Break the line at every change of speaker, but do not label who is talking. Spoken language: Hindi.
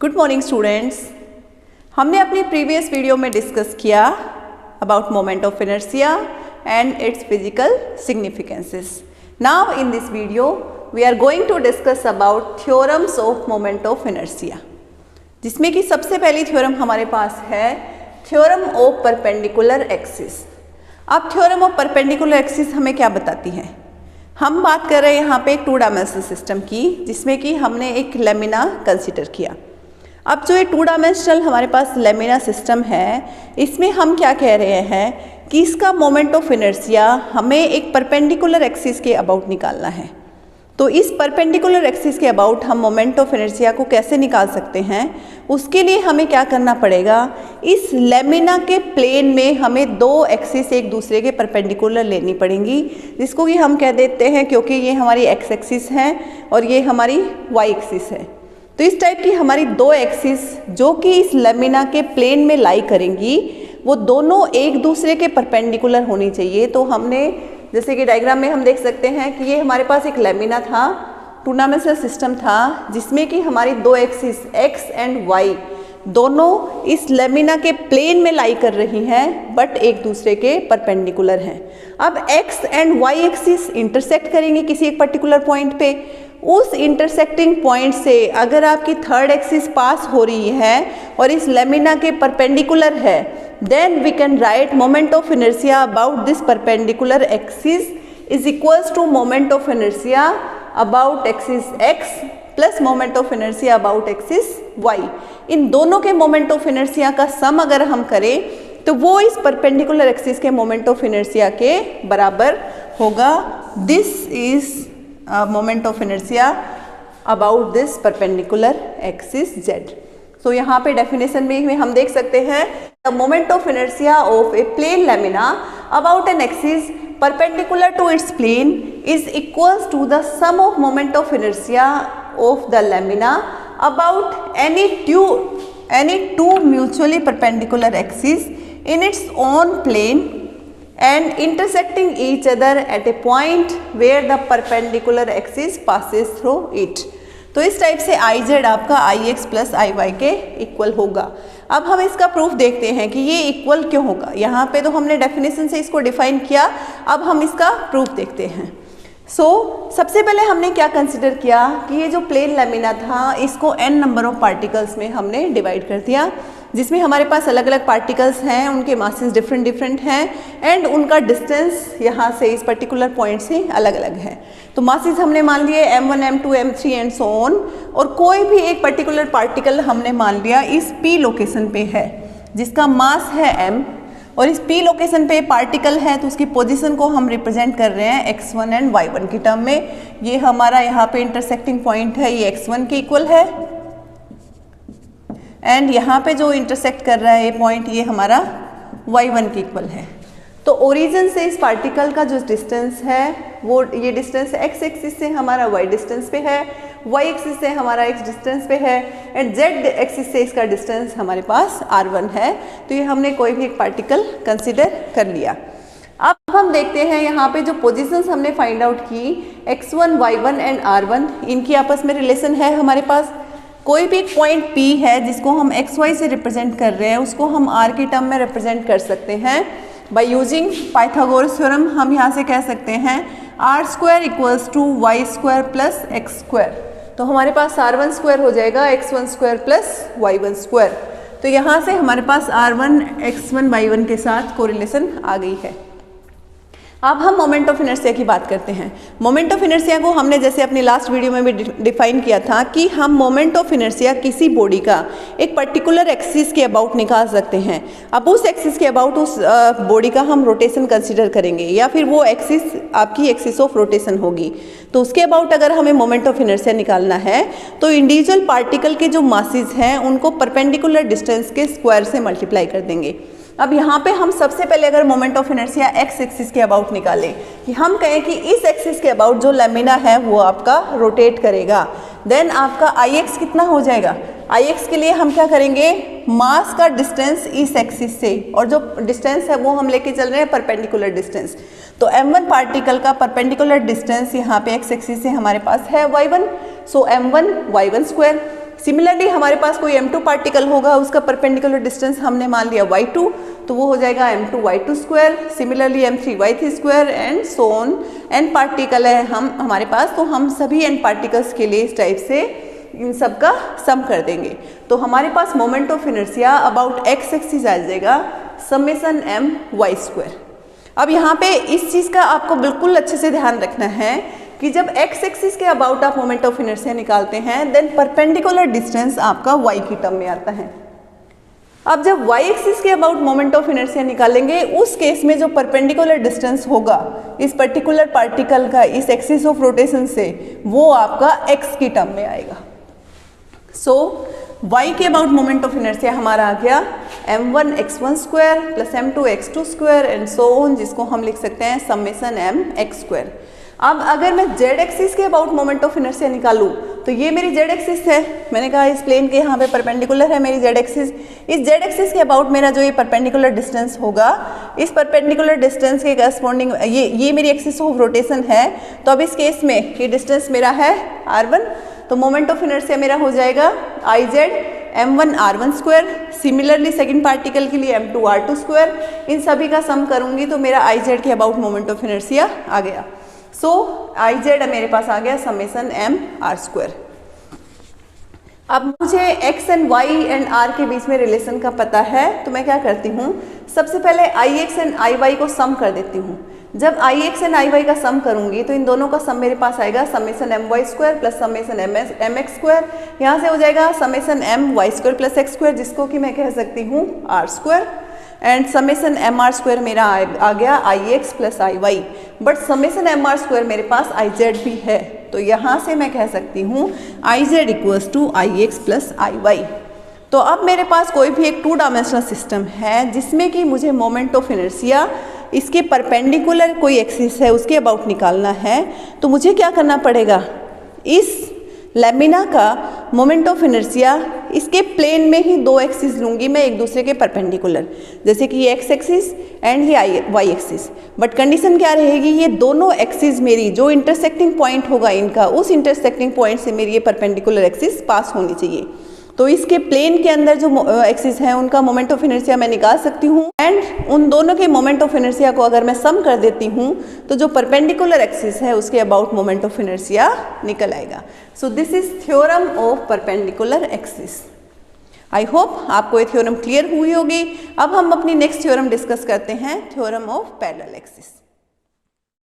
Good morning students. हमने अपनी प्रीवियस वीडियो में डिस्कस किया about moment of inertia and its physical significances. Now in this video we are going to discuss about theorems of moment of inertia, जिसमें कि सबसे पहली थ्योरम हमारे पास है थ्योरम ऑफ परपेंडिकुलर एक्सिस। अब थ्योरम ऑफ परपेंडिकुलर एक्सिस हमें क्या बताती है? हम बात कर रहे हैं यहाँ पे एक 2 डायमेंशनल सिस्टम की, जिसमें कि हमने एक लेमिना कंसिडर किया। अब जो ये 2 डायमेंशनल हमारे पास लेमिना सिस्टम है, इसमें हम क्या कह रहे हैं कि इसका मोमेंट ऑफ इनर्शिया हमें एक परपेंडिकुलर एक्सिस के अबाउट निकालना है। तो इस परपेंडिकुलर एक्सिस के अबाउट हम मोमेंट ऑफ इनर्शिया को कैसे निकाल सकते हैं? उसके लिए हमें क्या करना पड़ेगा, इस लेमिना के प्लेन में हमें 2 एक्सिस एक दूसरे के परपेंडिकुलर लेनी पड़ेंगी, जिसको कि हम कह देते हैं, क्योंकि ये हमारी एक्स एक्सिस है और ये हमारी वाई एक्सिस है। तो इस टाइप की हमारी 2 एक्सिस जो कि इस लेमिना के प्लेन में लाई करेंगी, वो दोनों एक दूसरे के परपेंडिकुलर होनी चाहिए। तो हमने जैसे कि डायग्राम में हम देख सकते हैं कि ये हमारे पास एक लेमिना था, 2 डायमेंशनल सिस्टम था, जिसमें कि हमारी 2 एक्सिस एक्स एंड वाई दोनों इस लेमिना के प्लेन में लाई कर रही हैं, बट एक दूसरे के परपेंडिकुलर हैं। अब X and Y axis intersect करेंगे किसी एक पर्टिकुलर पॉइंट पे। उस इंटरसेक्टिंग पॉइंट से अगर आपकी 3rd एक्सिस पास हो रही है और इस लेमिना के परपेंडिकुलर है, then we can write moment of inertia about this perpendicular axis is equals to moment of inertia about axis X plus moment of inertia about axis Y. इन दोनों के मोमेंट ऑफ इनर्शिया का सम अगर हम करें तो वो इस परपेंडिकुलर एक्सिस के मोमेंट ऑफ इनर्शिया के बराबर होगा। This is moment of inertia about this perpendicular axis Z. तो यहाँ पे डेफिनेशन में हम देख सकते हैं the moment of inertia of a plane lamina about an axis perpendicular to its plane is equals to the sum of moment of inertia of the lamina about any two mutually perpendicular axes in its own plane and intersecting each other at a point where the perpendicular axis passes through it। तो इस टाइप से आई जेड आपका आई एक्स प्लस आई वाई के इक्वल होगा। अब हम इसका प्रूफ देखते हैं कि ये इक्वल क्यों होगा। यहाँ पे तो हमने डेफिनेशन से इसको डिफाइन किया, अब हम इसका प्रूफ देखते हैं। सबसे पहले हमने क्या कंसिडर किया कि ये जो प्लेन लेमिना था, इसको n नंबर ऑफ पार्टिकल्स में हमने डिवाइड कर दिया, जिसमें हमारे पास अलग अलग पार्टिकल्स हैं, उनके मासेस डिफरेंट हैं एंड उनका डिस्टेंस यहाँ से इस पर्टिकुलर पॉइंट से अलग अलग है। तो मासेस हमने मान लिए m1 m2 m3 and so on, और कोई भी एक पर्टिकुलर पार्टिकल हमने मान लिया इस p लोकेशन पे है, जिसका मास है m, और इस p लोकेशन पे पार्टिकल है, तो उसकी पोजीशन को हम रिप्रेजेंट कर रहे हैं x1 एंड y1 की टर्म में। ये हमारा यहाँ पे इंटरसेक्टिंग पॉइंट है, ये x1 के इक्वल है, एंड यहाँ पे जो इंटरसेक्ट कर रहा है ये पॉइंट, ये हमारा y1 के इक्वल है। तो ओरिजिन से इस पार्टिकल का जो डिस्टेंस है, वो ये डिस्टेंस x एक्सिस से हमारा y डिस्टेंस पे है, y एक्सिस से हमारा x डिस्टेंस पे है, एंड z एक्सिस से इसका डिस्टेंस हमारे पास r1 है। तो ये हमने कोई भी एक पार्टिकल कंसिडर कर लिया। अब हम देखते हैं यहाँ पे जो पोजीशंस हमने फाइंड आउट की, x1, y1 एंड r1, इनकी आपस में रिलेशन है हमारे पास। कोई भी एक पॉइंट P है जिसको हम xy से रिप्रेजेंट कर रहे हैं, उसको हम r की टर्म में रिप्रेजेंट कर सकते हैं बाय यूजिंग पाइथागोरस थ्योरम। हम यहाँ से कह सकते हैं r² equals to y² plus x²। तो हमारे पास r1² हो जाएगा x1² प्लस y1²। तो यहाँ से हमारे पास r1 x1 y1 के साथ कोरिलेशन आ गई है। अब हम मोमेंट ऑफ इनर्शिया की बात करते हैं। मोमेंट ऑफ इनर्शिया को हमने जैसे अपनी लास्ट वीडियो में भी डिफाइन किया था कि हम मोमेंट ऑफ इनर्शिया किसी बॉडी का एक पर्टिकुलर एक्सिस के अबाउट निकाल सकते हैं। अब उस एक्सिस के अबाउट उस बॉडी का हम रोटेशन कंसीडर करेंगे, या फिर वो एक्सिस आपकी एक्सिस ऑफ रोटेशन होगी। तो उसके अबाउट अगर हमें मोमेंट ऑफ इनर्शिया निकालना है, तो इंडिविजुअल पार्टिकल के जो मासेस हैं उनको परपेंडिकुलर डिस्टेंस के स्क्वायर से मल्टीप्लाई कर देंगे। अब यहाँ पे हम सबसे पहले अगर moment of inertia x axis के अबाउट निकालें, कि हम कहें कि इस एक्सिस के अबाउट जो लेमिना है वो आपका रोटेट करेगा, देन आपका आई एक्स कितना हो जाएगा। आई एक्स के लिए हम क्या करेंगे, मास का डिस्टेंस इस एक्सिस से, और जो डिस्टेंस है वो हम लेके चल रहे हैं परपेंडिकुलर डिस्टेंस। तो m1 पार्टिकल का परपेंडिकुलर डिस्टेंस यहाँ पे एक्स एक्सिस से हमारे पास है y1, सो m1 y1²। सिमिलरली हमारे पास कोई m2 पार्टिकल होगा, उसका परपेंडिकुलर डिस्टेंस हमने मान लिया y2, तो वो हो जाएगा m2 y2 square, similarly m3 y3 square and so on. n particle है हमारे पास, तो हम सभी n पार्टिकल्स के लिए इस टाइप से इन सब का सम कर देंगे। तो हमारे पास moment of inertia about x axis आ जाएगा समेशन m y स्क्वायर। अब यहाँ पे इस चीज़ का आपको बिल्कुल अच्छे से ध्यान रखना है कि जब x एक्सिस के अबाउट आप मोमेंट ऑफ इनर्शिया निकालते हैं देन परपेंडिकुलर डिस्टेंस आपका y की टर्म में आता है। अब जब y एक्सिस के अबाउट मोमेंट ऑफ इनर्शिया निकालेंगे, उस केस में जो परपेंडिकुलर डिस्टेंस होगा इस पर्टिकुलर पार्टिकल का इस एक्सिस ऑफ रोटेशन से, वो आपका x की टर्म में आएगा। सो y के अबाउट मोमेंट ऑफ इनर्शिया हमारा आ गया m1 x1 square plus m2 x2 square and so on, जिसको हम लिख सकते हैं समेशन m x स्क्वायर। अब अगर मैं z एक्सिस के अबाउट मोमेंट ऑफ इनर्शिया निकालूं तो ये मेरी z एक्सिस है, मैंने कहा इस प्लेन के यहाँ पे परपेंडिकुलर है मेरी z एक्सिस। इस z एक्सिस के अबाउट मेरा जो ये परपेंडिकुलर डिस्टेंस होगा, इस परपेंडिकुलर डिस्टेंस के करस्पॉन्डिंग ये मेरी एक्सिस ऑफ रोटेशन है। तो अब इस केस में ये डिस्टेंस मेरा है r1, तो मोमेंट ऑफ इनर्शिया मेरा हो जाएगा I Z m1 r1 square, similarly second particle के लिए m2 r2 स्क्वायर। इन सभी का सम करूंगी तो मेरा आई जेड के अबाउट मोमेंट ऑफ इनर्शिया आ गया। सो आई जेड मेरे पास आ गया समेशन m r स्क्वायर। अब मुझे x and y and r के बीच में रिलेशन का पता है, तो मैं क्या करती हूँ, सबसे पहले ix एंड iy को सम कर देती हूँ। जब ix एंड iy का सम करूंगी तो इन दोनों का सम मेरे पास आएगा summation my square plus summation mx square. यहाँ से हो जाएगा summation my square plus x square, जिसको कि मैं कह सकती हूँ r square, and summation mr square मेरा आ गया ix plus iy। But summation mr square मेरे पास iz भी है, तो यहाँ से मैं कह सकती हूँ iz equals to ix plus iy। तो अब मेरे पास कोई भी एक 2 डायमेंशनल सिस्टम है जिसमें कि मुझे मोमेंट ऑफ इनर्शिया इसके परपेंडिकुलर कोई एक्सिस है उसके अबाउट निकालना है, तो मुझे क्या करना पड़ेगा, इस लैमिना का मोमेंट ऑफ इनर्शिया इसके प्लेन में ही 2 एक्सिस लूँगी मैं एक दूसरे के परपेंडिकुलर, जैसे कि ये x एक्सिस एंड ये y एक्सिस। बट कंडीशन क्या रहेगी, ये दोनों एक्सिस मेरी जो इंटरसेक्टिंग पॉइंट होगा इनका, उस इंटरसेक्टिंग पॉइंट से मेरी ये परपेंडिकुलर एक्सिस पास होनी चाहिए। तो इसके प्लेन के अंदर जो एक्सिस है उनका मोमेंट ऑफ इनर्शिया मैं निकाल सकती हूँ, एंड उन दोनों के मोमेंट ऑफ इनर्शिया को अगर मैं सम कर देती हूँ तो जो परपेंडिकुलर एक्सिस है उसके अबाउट मोमेंट ऑफ इनर्शिया निकल आएगा। So this is theorem of perpendicular axis. I hope आपको ये थ्योरम क्लियर हुई होगी। अब हम अपनी नेक्स्ट थ्योरम डिस्कस करते हैं, थ्योरम ऑफ पैरेलल एक्सिस।